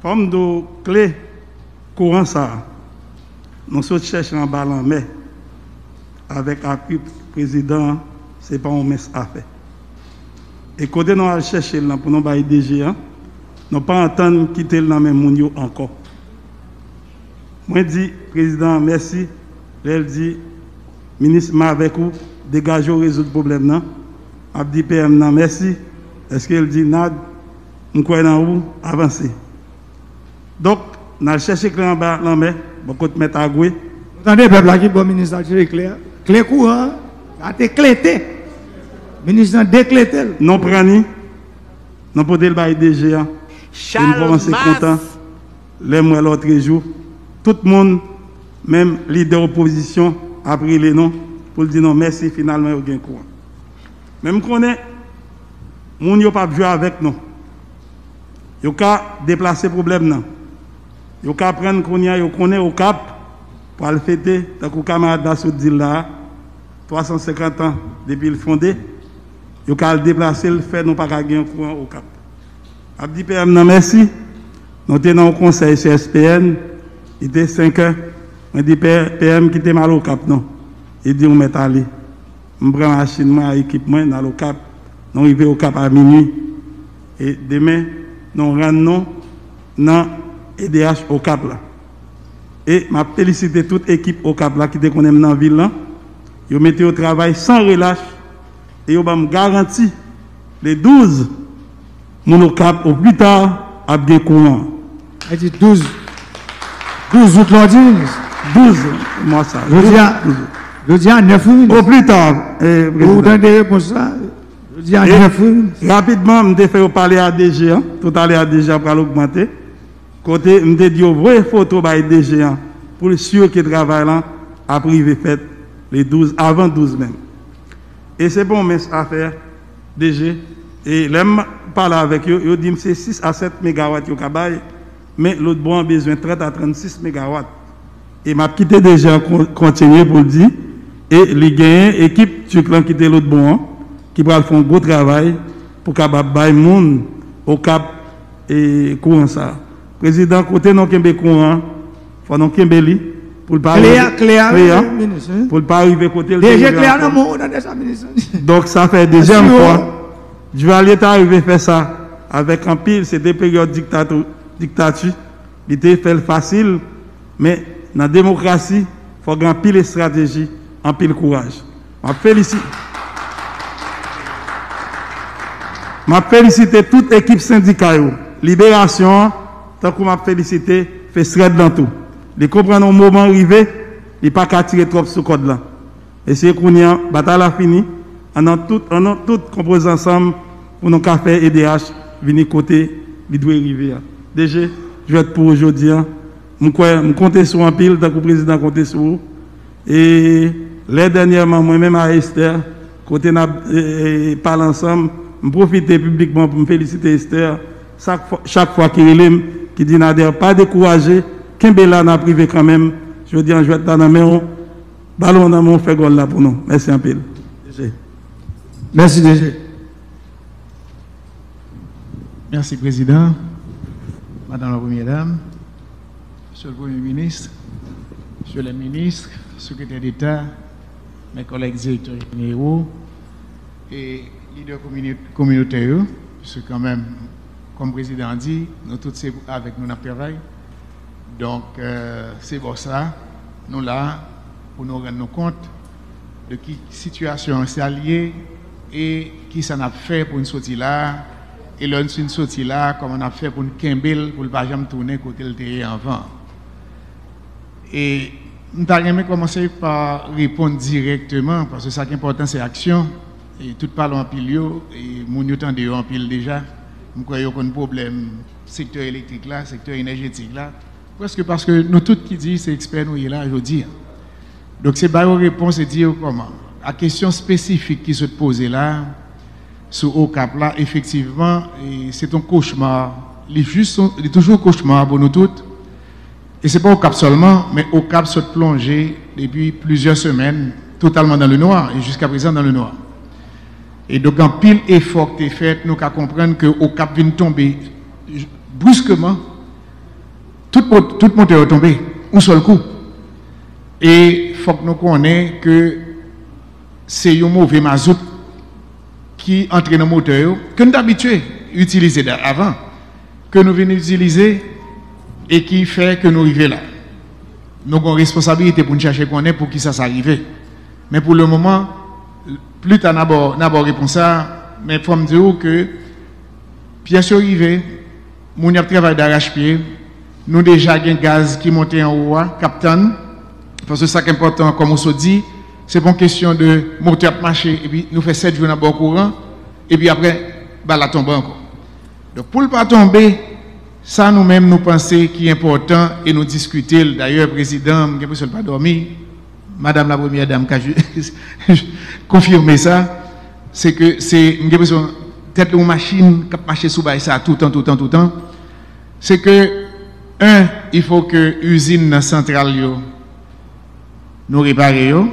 Comme de clé courant ça, nous sommes cherchés en bas en mai avec l'appui président, ce n'est pas un mess à faire. Et quand nous allons chercher pour nous bailler DG, nous pas entendre quitter le même monde encore. Moi dis président merci, elle dit ministre avec vous, dégagez résoudre le problème là. A dit PM non merci. Est-ce qu'elle dit nad on croit dans vous avancer. Donc nous allons chercher clé en bas en mai, beaucoup de mettre à gouer. Attendez peuple là qui bon ministre clair. Clé courant, a été clété. Ministre déclété. Non prani. Non pouvez le bailler DG. Nous commençons content. Les mois l'autre jour. Tout le monde, même leader opposition, a pris les noms pour dire non, merci, finalement, il y a un courant. Même qu'on est, moun yo pas jouer avec nous. Yo ka déplacer problème nan. Yo ka prendre qu'on y a, yo connaît au cap pour le fêter, tant que camarade dans ce deal là, 350 ans depuis le fondé, yo ka le déplacer, le fait, nous pas gagner un courant au cap. A dit PM non, merci. Nous sommes dans le conseil CSPN. Il était 5 heures. Je dis PM qui était mal au cap, non. Il dit on met aller. Je prends la machine, moi, équipement, dans le cap. Nous arrivons au cap à minuit. Et demain, nous rentrons dans EDH au cap là. Et je félicite toute l'équipe au cap là qui était dans la ville là. Ils mettent au travail sans relâche. Et ils me garantit les 12 mon au cap au plus tard à bien courant. Elle dit 12 août lundi. 12, moi ça. Je dis à 9 minutes. Au plus tard. Vous donnez des réponses là. Je dis à 9 minutes. Rapidement, je me fait parler à DG. Tout à l'heure, DG pour l'augmenter. Côté, je me dit, vraie photo par DG pour le sûr que le travail là a privé fait les 12, avant 12 même. Et c'est bon, mais à faire, DG. Et là, je parle avec eux, ils disent que c'est 6 à 7 MW au Kabaye, mais l'autre bon a besoin de 30 à 36 MW. Et m'a quitté déjà continuer pour le dire, et les gagnants, équipe, tu as quitté l'autre bon, qui va faire un gros travail pour capable bailler monde au cap et courant ça. Président, côté non Kembe courant, faut non Kembe li pour pas clair, pour pas arriver côté déjà clair dans mon dans sa ministre. Donc ça fait deuxième fois. Je vais aller arriver faire ça avec un pile, c'était période dictature, il était fait facile, mais dans la démocratie, il faut un pile de stratégie, un pile de courage. Je félicite toute l'équipe syndicale. Libération, tant que je félicite, fait stress dans tout. Les comprendre au moment arrivé, il n'y a pas qu'à tirer trop ce code là. Et c'est qu'on y a, bataille a fini, on a tout composé ensemble pour nos cafés EDH venir côté, il doit arriver. DG, je vais être pour aujourd'hui. Je compte sur un pile, tant que le président compte sur vous. Et les dernièrement, moi-même à Esther, côté nous parle ensemble, je profite publiquement pour me féliciter Esther. Chaque fois qu'il est qui dit Nader, pas décourager, Kimbela n'a privé quand même. Je dis, je vais être dans la main, ballon dans mon fait goal là pour nous. Merci un peu. Merci DG. Merci Président, Madame la Première Dame, Monsieur le Premier ministre, Monsieur le ministre, Secrétaire d'État, mes collègues directeurs généraux et leaders communautaires, parce que quand même, comme le Président dit, nous tous avec nous dans le travail. Donc, c'est pour ça, nous là, pour nous rendre compte de qui situation s'est alliée et qui s'en a fait pour une sortie là, et là, une sortie là, comme on a fait pour une Kimbel, pour ne pas jamais tourner côté le terrain avant. Et nous avons commencé par répondre directement, parce que ce qui est important, c'est l'action. Et tout parle en pile, et mon entend en pile déjà. Nous croyons qu'il y a un problème secteur électrique là, secteur énergétique là. Presque parce que nous tous qui disent c'est expert nous est là aujourd'hui. Donc c'est pas une réponse et dire comment. La question spécifique qui se pose là, sur au cap là, effectivement, c'est un cauchemar. Il est toujours un cauchemar pour nous toutes. Et ce n'est pas au cap seulement, mais au cap se plonger depuis plusieurs semaines, totalement dans le noir, et jusqu'à présent dans le noir. Et donc, en pile effort qui est fait, nous qu'à comprendre que au cap vient tomber brusquement, tout moteur est tombé, un seul coup. Et il faut que nous connaissions que c'est un mauvais mazout qui entre dans le moteur, que nous sommes habitués à utiliser avant, que nous venons utiliser et qui fait que nous arrivons là. Nous avons une responsabilité pour nous chercher qu'on est pour qui ça s'arrive. Mais pour le moment, plus tu as d'abord répondu ça, mais il faut me dire que pièce arrivée, nous avons travaillé d'arrache-pied, nous déjà un gaz qui monte en haut, capitaine, parce que ça qui est important, comme on se dit, c'est pas une question de moteur marcher, et puis nous faisons 7 jours dans le courant, et puis après, bah, la tombe encore. Donc pour ne pas tomber, ça nous-mêmes nous pensons qu'il est important et nous discuter. D'ailleurs, le président, je ne pas dormi, madame la première dame, qui a confirmé ça, c'est que c'est peut-être une machine qui marche sous ça tout le temps. C'est que, il faut que l'usine centrale nous répare. Il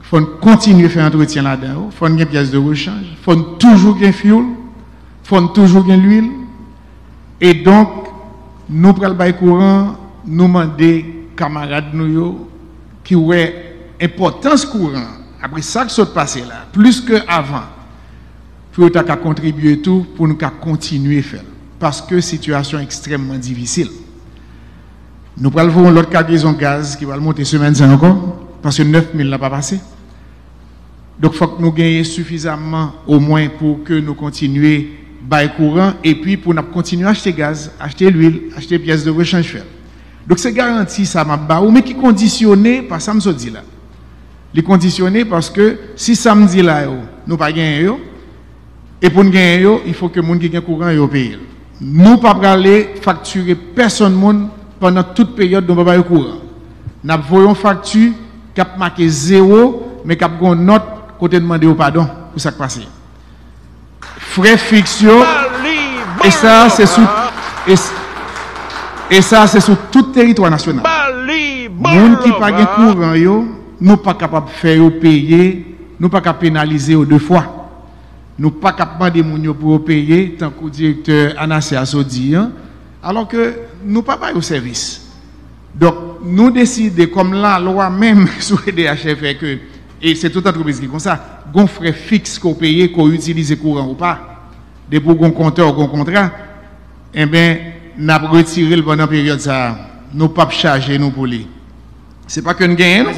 faut continuer à faire entretien là-dedans. Il faut une pièce de rechange. Il faut toujours un fuel. Il faut toujours une l'huile. Et donc, nous prenons le courant, nous demandons camarades nous qui ont importance courant. Après ça qui s'est passé là, plus qu'avant, pour nous contribuer tout pour nous continuer à faire. Parce que la situation est extrêmement difficile. Nous prenons l'autre cargaison gaz qui va monter semaine encore, parce que 9000 n'a pas passé. Donc, il faut que nous gagnions suffisamment au moins pour que nous continuions à courant et puis pour nous continuer à acheter gaz, acheter l'huile, acheter pièces de rechange fer. Donc, c'est garanti ça m'a mais qui est conditionné par ça me dit là. Il est conditionné parce que si samedi là, nous pas gagner et pour nous gagner, il faut que les gens qui ont courant yo paye. Nous pas aller facturer personne monde pendant toute période de pas courant. Nous voyons facture qui a marqué 0 mais qui a une note côté demander pardon pour ça qui passe. Frais fixes et ça c'est sous et ça c'est sur tout territoire national. Moun qui pas de courant yo, nous pas capable de faire payer, nous pas capable pénaliser deux fois. Nous pas capable de demander pour payer tant que le directeur Anassé a dit alors que nous pas au service. Donc nous décidons comme la loi même sur le DHF fait que et c'est toute entreprise qui comme ça, gon frais fixe qu'on paye, qu'on utilise courant ou pas, de pour gon compteur, gon contrat, eh bien, n'a retiré le pendant période ça, nous pas charger nous pour lui. C'est pas que nous gagnons.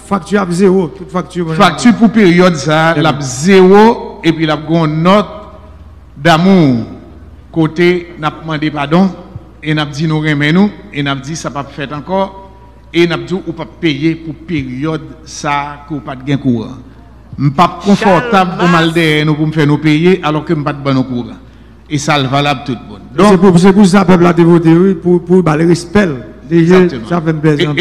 Facture à zéro, toute facture. Facture pour période ça, la zéro et puis la gon note d'amour côté n'a demandé pardon et n'a dit nous remet nous et n'a dit ça pas fait encore. Et n'a dit ou pas payer pour période ça que pas de gain courant. Pas confortable pour mal de nous pour me faire nous payer alors que pas de bon courant. Et ça le valable tout le monde. Donc c'est pour ça peuple a voté pour le respect. Déjà ça fait besoin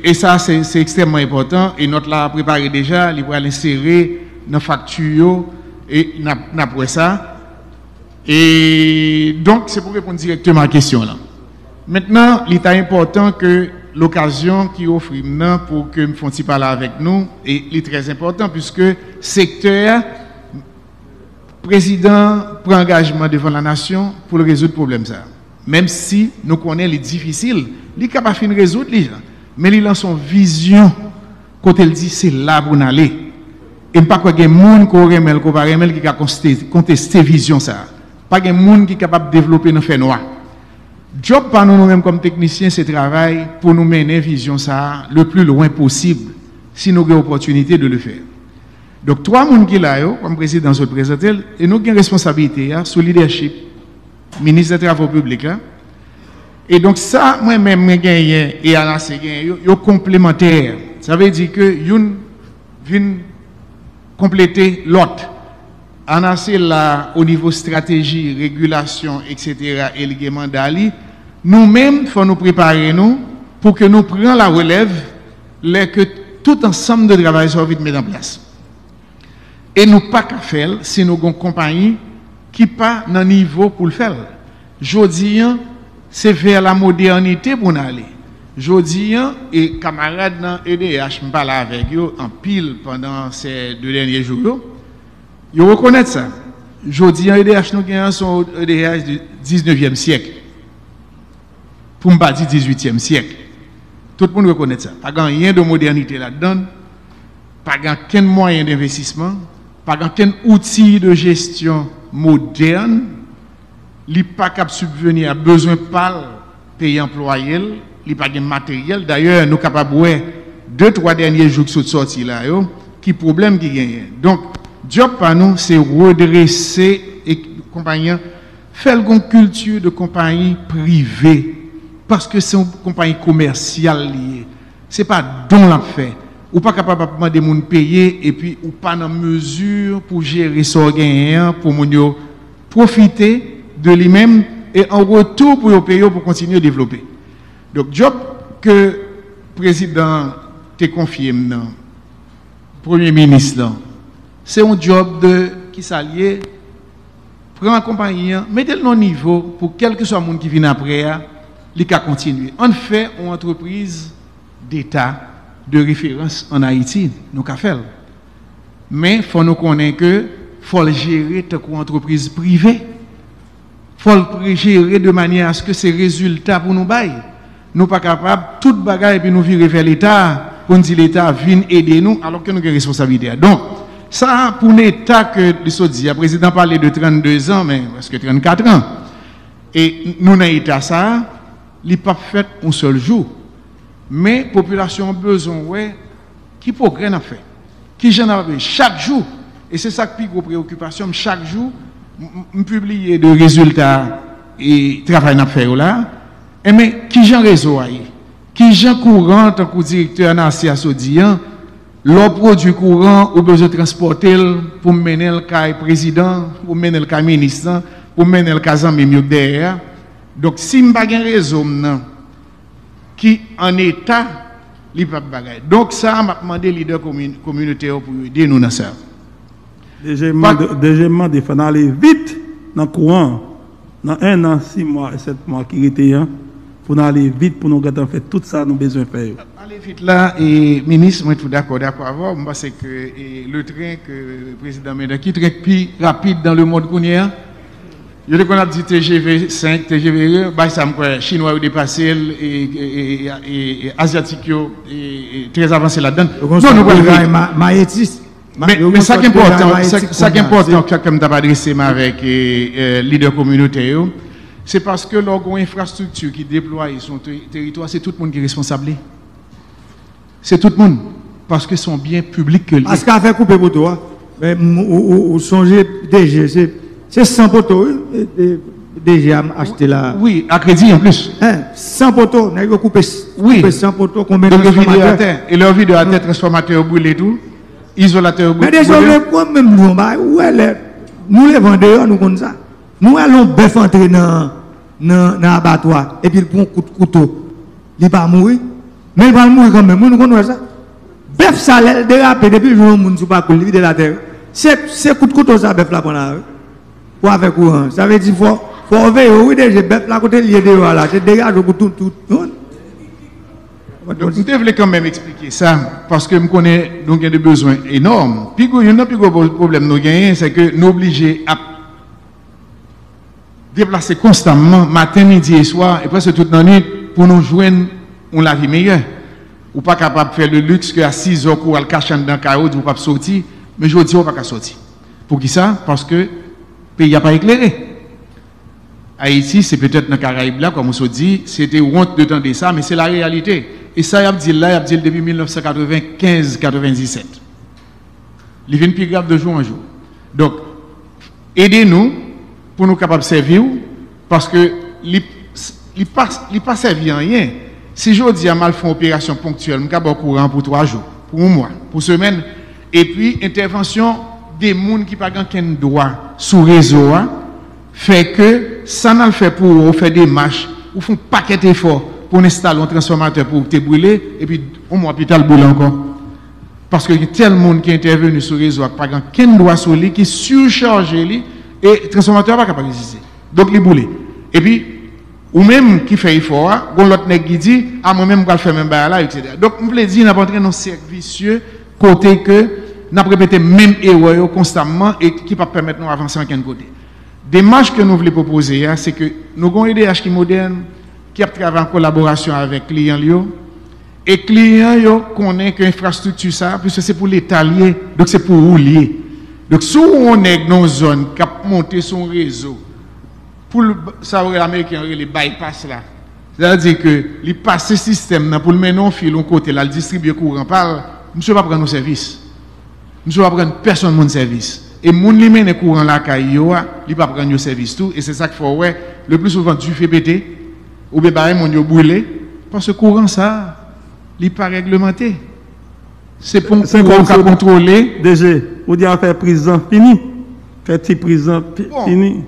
et ça c'est extrêmement important et notre l'a préparé déjà, il va l'insérer dans facture et n'a pour ça. Et donc c'est pour répondre directement à la question là. Maintenant, il est important que l'occasion qui offre pour que me fasse parler avec nous est très important puisque secteur président prend engagement devant la nation pour résoudre le problème ça. Même si nous connaissons les difficiles, il est capable de résoudre les gens, mais il a son vision quand il dit c'est là pour nous aller. Et pas qu'il y ait des gens qui a contesté vision ça. Pas qu'il y ait des gens qui sont capables de développer nos faits noirs. Job par nous-mêmes comme techniciens, c'est travail pour nous mener vision ça le plus loin possible, si nous avons l'opportunité de le faire. Donc, 3 personnes qui sont là, comme président se présenter, et nous avons une responsabilité sur le leadership, ministre des Travaux publics. Et donc, ça, moi-même, et Alain Séguin, ils sont complémentaires. Ça veut dire que une vient compléter l'autre. Annoncé là au niveau stratégie, régulation, etc. et le mandat, nous-mêmes, il faut nous préparer nous pour que nous prenions la relève, que tout ensemble de travail soit vite mis en place. Et nous pas qu'à faire si nous avons une compagnie qui pas dans niveau pour le faire. Je dis, c'est vers la modernité pour nous aller. Je dis, et camarades dans EDH, je parle avec eux en pile pendant ces 2 derniers jours. Ils reconnaissent ça. Je dis, EDH, nous avons son EDH du 19e siècle. pour me dire 18e siècle. Tout le monde reconnaît ça. Pas rien de modernité là-dedans, pas aucun moyen d'investissement, pas aucun outil de gestion moderne, il n'est pas capable de subvenir à besoin par pays employé, il n'est pas de matériel. D'ailleurs, nous sommes capables de 2-3 derniers jours qui sont sortis là, qui problème qui gagne. Donc, job pour nous, c'est redresser et compagnie, faire une culture de compagnie privée. Parce que c'est une compagnie commerciale liée. Ce n'est pas don la fait. Ou pas capable de demander de payer et puis ou pas en mesure pour gérer son gain, pour profiter de lui-même et en retour pour payer pour continuer à développer. Donc, job que le président t'a confié maintenant, Premier ministre, c'est un job qui s'allie, prend la compagnie, mettez-le au niveau pour quel que soit le monde qui vient après. Il a continué. En fait, une entreprise d'État de référence en Haïti, nous avons fait. Mais il faut nous connaître que faut le gérer comme entreprise privée. Il faut le gérer de manière à ce que ces résultats pour nous baillent. Nous ne sommes pas capables, tout bagaille, et puis nous virer vers l'État, pour nous dire l'État vient aider nous, alors que nous avons une responsabilité. Donc, ça, pour l'État que le président parlait de 32 ans, mais presque 34 ans. Et nous, dans l'État, ça, il n'est pas fait un seul jour. Mais la population a besoin, qui progrès n'a fait. Qui j'en avais chaque jour. Et c'est ça qui est une préoccupation. Chaque jour, je publie des résultats et travail n'a fait là. Et mais qui j'en réseau qui j'en courant, tant que directeur dans la Saoudienne, le produit courant, ou besoin de transporter pour mener le cas président, pour mener le cas ministre, pour mener le cas mieux derrière. Donc, si je n'ai pas un réseau qui en état, il n'y a pas de bagaille. Donc, ça, m'a demandé aux leaders communautaires pour aider nous dans ça. Deuxièmement, il faut aller vite dans le courant, dans 1 an, 6 mois et 7 mois qui étaient, pour aller vite, pour nous faire tout ça, nous avons besoin de faire. Aller vite là, et ministre, moi, je suis d'accord avec vous, parce que le train que le président Médaki, train plus rapide dans le monde qu'on y a. Je dis qu'on a dit TGV 5, TGV 1, ça me chinois ont dépassé et asiatiques et très avancé là-dedans. Non, nous mais ça qui est important, comme tu as adressé avec les leaders communautaires, c'est parce que l'infrastructure qui déploie son territoire, c'est tout le monde qui est responsable. C'est tout le monde. Parce que son bien public que parce qu'à faire couper pour toi, ou songer DG, c'est 100 poteaux. DG a acheté là. Oui, à crédit en plus. 100 poteaux, on a coupé 100 poteaux, combien de transformateurs. Et leur vidéo à tête transformateur brûlé et tout. Isolateur brûlé. Mais déjà, même nous les vendeurs, nous comme ça. Nous allons bœuf entrer dans l'abattoir et puis il prend un coup de couteau. Il ne va pas mourir. Mais il va mourir quand même. Nous connaissons ça. Bœuf, ça l'a dérapé depuis le jour où nous ne sommes pas coulés de la terre. C'est coup de couteau, ça, bœuf là, pour la pour avec courant. Ça veut dire qu'il faut veiller. Oui, déjà, bœuf là, côté lié de là. C'est dégage pour tout. Donc, je voulais quand même expliquer ça, parce que je connais donc il y a des besoins énormes. Puis, il y a un plus gros problème, c'est que nous sommes obligés à déplacer constamment, matin, midi et soir, et presque toute la nuit, pour nous joindre la vie meilleure. Ou pas capable de faire le luxe qu'à 6 heures, pour aller cacher dans le carreau, vous ne pouvez pas sortir, mais je dis, on ne peut pas sortir. Pour qui ça? Parce que le pays n'a pas éclairé. Haïti, c'est peut-être dans le Caraïbe là, comme on se dit, c'était honte de tenter ça, mais c'est la réalité. Et ça, il y a dit depuis 1995-97. Il vient plus grave de jour en jour. Donc, aidez-nous pour nous capables de servir, parce que il pas servi à rien. Si je dis à mal fait une opération ponctuelle, je suis au courant pour 3 jours, pour 1 mois, pour 1 semaine, et puis intervention des gens qui n'ont pas de droit sous réseau, fait que ça n'a fait pour eux, faire des marches, ou font un paquet d'efforts pour installer un transformateur pour te brûler, et puis au moins hôpital brûle encore. Parce que tel monde qui est intervenu sur le réseau, pas de droit sur lui, qui surcharge lui, et le transformateur n'est pas capable de résister. Donc il brûle. Et puis, ou même qui fait effort, on l'autre qui dit, ah moi-même je vais faire même là, etc. Donc je me dis, nous avons un servicieux côté que nous avons répété même erreur constamment et qui ne peut pas permettre de nous avancer en quel côté. Démarche que nous voulons proposer, c'est que nous avons un IDH qui est moderne, qui a travaillé en collaboration avec clients et clients yo connaît que infrastructure ça puisque c'est pour l'État lié, donc c'est pour vous lié. Donc si on est dans une zone qui a monté son réseau pour ça l'américain les bypass là. C'est-à-dire que il passe ce système pour le mener en fil au côté là, le distribuer courant par monsieur va prendre nos services. Monsieur va prendre personne mon service. Et moun li mène courant la caillou, il va prendre nos services tout et c'est ça qu'il faut ouais, le plus souvent tu fais péter ou bien bah mon yo brûler parce que courant ça il pas réglementé. C'est pour qu'on contrôler DG, ou dit à faire prison fini. Faire petit prison fini.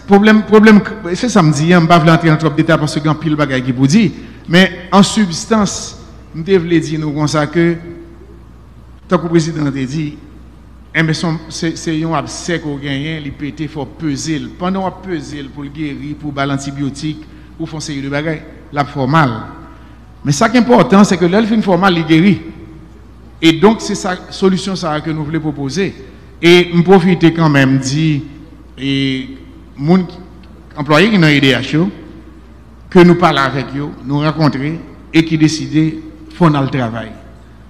Problème c'est ça me dit, on pas entrer dans trop de détails parce que grand pile bagaille qui vous dit, mais en substance, nous devons dire nous comme ça que tant que le président a dit c'est un abcès qu'on gagne, il peut faut peser. Pendant qu'on peser pour le guérir, pour l'antibiotique, pour faire série de bagaille, la formal. Mais ça qui est important, c'est que l'elfine formal, il guérit. Et donc, c'est sa solution ça que nous voulons proposer. Et je profite quand même dit, et mon employé qui est dans l'IDH, que nous parlons avec eux, nous rencontrer et qui décident de faire le travail.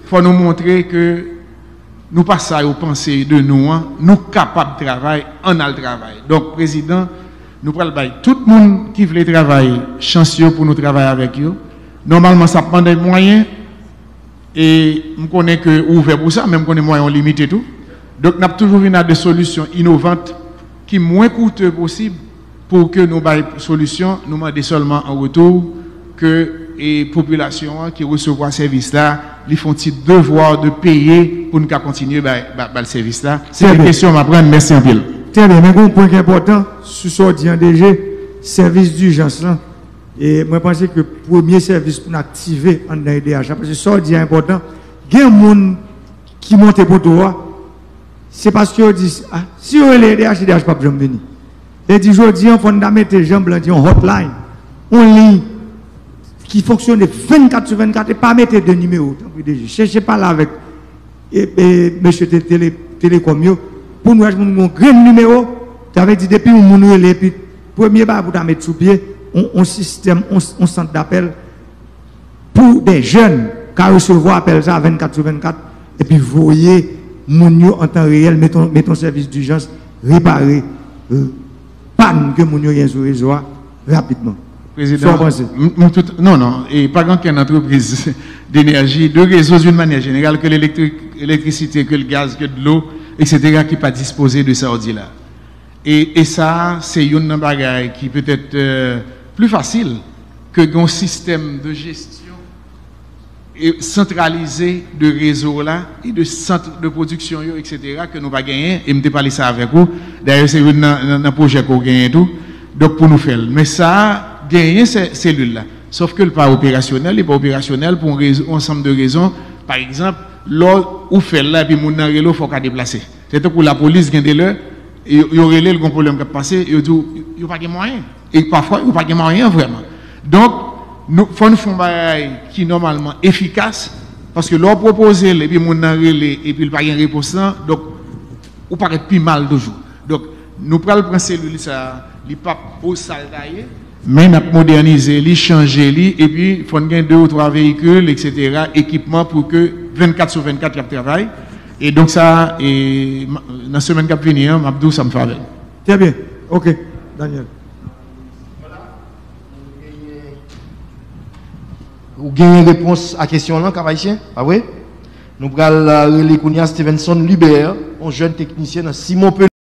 Il faut nous montrer que nous passons aux pensées de nous, nous capables de travailler, on a le travail. Donc, président, nous prenons tout le monde qui veut travailler, chanceux pour nous travailler avec eux. Normalement, ça prend des moyens et nous connaissons que ouvert pour ça, même qu'on est moyens limités tout. Donc, nous avons toujours une des solutions innovantes qui sont moins coûteuses possible pour que nous ayons des solutions, nous demandons seulement en retour que les populations qui reçoivent ce service-là, ils font un devoir de payer pour nous continuer le service-là. C'est une question à prendre. Merci en pile. Très bien, mais un point important, sur ce dit en DG, service d'urgence. Et moi, je pense que le premier service pour activer en DH, parce que ça dit important, il y a des gens qui montent pour toi, c'est parce qu'ils disent, ah, si on est les DH, ne pas venir. Et dit, je dis, il faut mettre les gens blancs, en hotline, en ligne, qui fonctionne 24 sur 24 et pas mettre de numéro. Cherchez pas là avec monsieur Télécom, pour nous avoir un grand numéro, tu avais dit depuis où nous sommes, puis premier pas pour mettre sous pied, un système, un centre d'appel pour des jeunes qui recevoir appel ça 24 sur 24 et puis voyez mon en temps réel, mettons service d'urgence, réparer panne que mon yo sur réseau rapidement. Président, non, et pas qu'une entreprise d'énergie, de réseaux d'une manière générale, que l'électricité, que le gaz, que de l'eau, etc., qui pas disposé de ça là. Et ça, c'est une bagaille qui peut être plus facile que un système de gestion centralisé de réseau là et de centre de production, etc., que nous va gagner. Et je vais parler ça avec vous. D'ailleurs, c'est un projet qu'on gagne tout. Donc, pour nous faire. Mais ça, gagner ces cellules-là. Sauf que le pas opérationnel, il n'est pas opérationnel pour un ensemble de raisons. Par exemple, l'or ou fait là, puis mon il faut qu'à déplacer. C'est pour la police qui est là, il y aurait le problème qui a passé, il n'y a pas de moyens. Et parfois, il n'y a pas de moyens vraiment. Donc, il faut nous faire un travail qui est normalement efficace, parce que l'or proposé, et puis mon et puis il n'y a pas de réponse, donc, il paraît plus mal toujours. Donc, nous prenons le cellule, ça, il n'y a pas au salarié. Mais nous avons modernisé, nous changé, et puis il faut gagner 2 ou 3 véhicules, etc., équipement pour que 24 sur 24 il travaillent. Et donc ça, et dans la semaine qui va venir, Mabdou, ça me fait avec. Très bien, ok, Daniel. Vous avez une réponse à la question là, Cavaïtien? Ah oui? Nous allons relire Stevenson Lubert, un jeune technicien dans Simon Pelé.